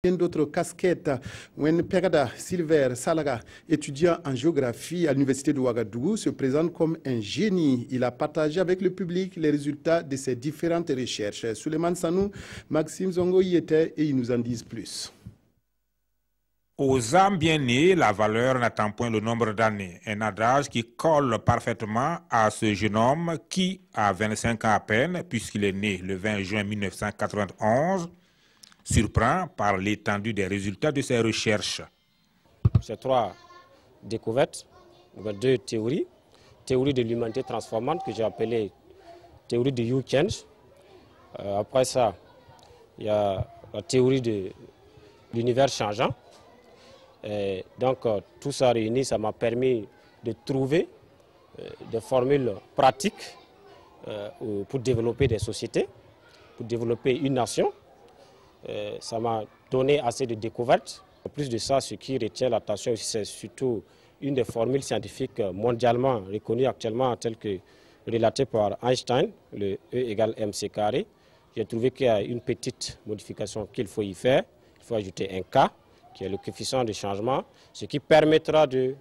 D'autres casquettes. Wen Pegada Silver Salaga, étudiant en géographie à l'université de Ouagadougou, se présente comme un génie. Il a partagé avec le public les résultats de ses différentes recherches. Souleymane Sanou, Maxime Zongo y était et ils nous en disent plus. Aux âmes bien nées, la valeur n'attend point le nombre d'années. Un adage qui colle parfaitement à ce jeune homme qui, à 25 ans à peine, puisqu'il est né le 20 juin 1991, surprend par l'étendue des résultats de ses recherches. Ces trois découvertes, deux théories. Théorie de l'humanité transformante que j'ai appelée théorie de You-Change. Après ça, il y a la théorie de l'univers changeant. Et donc tout ça réuni, ça m'a permis de trouver des formules pratiques pour développer des sociétés, pour développer une nation. Ça m'a donné assez de découvertes. En plus de ça, ce qui retient l'attention, c'est surtout une des formules scientifiques mondialement reconnues actuellement, telle que relatée par Einstein, le E égale mc carré. J'ai trouvé qu'il y a une petite modification qu'il faut y faire. Il faut ajouter un K, qui est le coefficient de changement, ce qui permettra de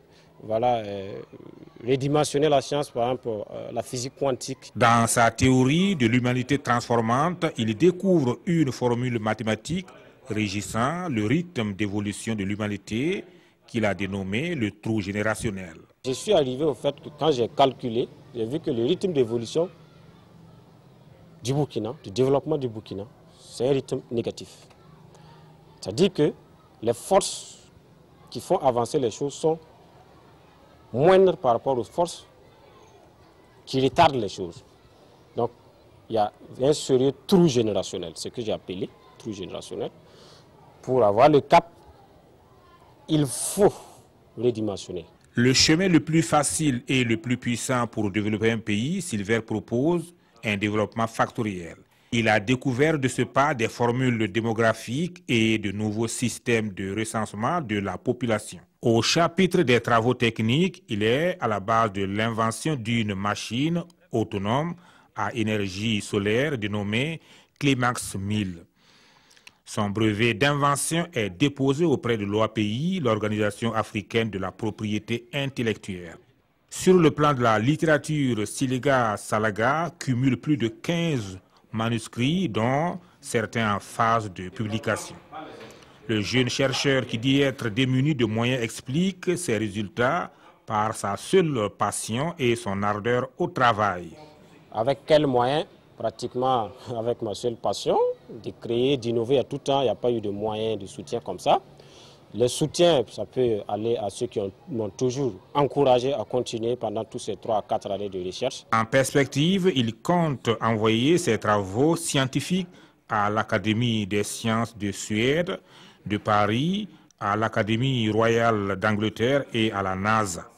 redimensionner la science, par exemple la physique quantique. Dans sa théorie de l'humanité transformante, il découvre une formule mathématique régissant le rythme d'évolution de l'humanité qu'il a dénommé le trou générationnel. Je suis arrivé au fait que quand j'ai calculé, j'ai vu que le rythme d'évolution du Burkina, du développement du Burkina, c'est un rythme négatif. C'est-à-dire que les forces qui font avancer les choses sont moindres par rapport aux forces qui retardent les choses. Donc, il y a un sérieux trou générationnel, ce que j'ai appelé trou générationnel. Pour avoir le cap, il faut redimensionner. Le chemin le plus facile et le plus puissant pour développer un pays, Silver propose un développement factoriel. Il a découvert de ce pas des formules démographiques et de nouveaux systèmes de recensement de la population. Au chapitre des travaux techniques, il est à la base de l'invention d'une machine autonome à énergie solaire dénommée Climax 1000. Son brevet d'invention est déposé auprès de l'OAPI, l'Organisation africaine de la propriété intellectuelle. Sur le plan de la littérature, Silega Salaga cumule plus de 15 manuscrits, dont certains en phase de publication. Le jeune chercheur qui dit être démuni de moyens explique ses résultats par sa seule passion et son ardeur au travail. Avec quels moyens? Pratiquement avec ma seule passion, de créer, d'innover à tout temps. Il n'y a pas eu de moyens de soutien comme ça. Le soutien, ça peut aller à ceux qui m'ont toujours encouragé à continuer pendant tous ces 3 à 4 années de recherche. En perspective, il compte envoyer ses travaux scientifiques à l'Académie des sciences de Suède, de Paris, à l'Académie royale d'Angleterre et à la NASA.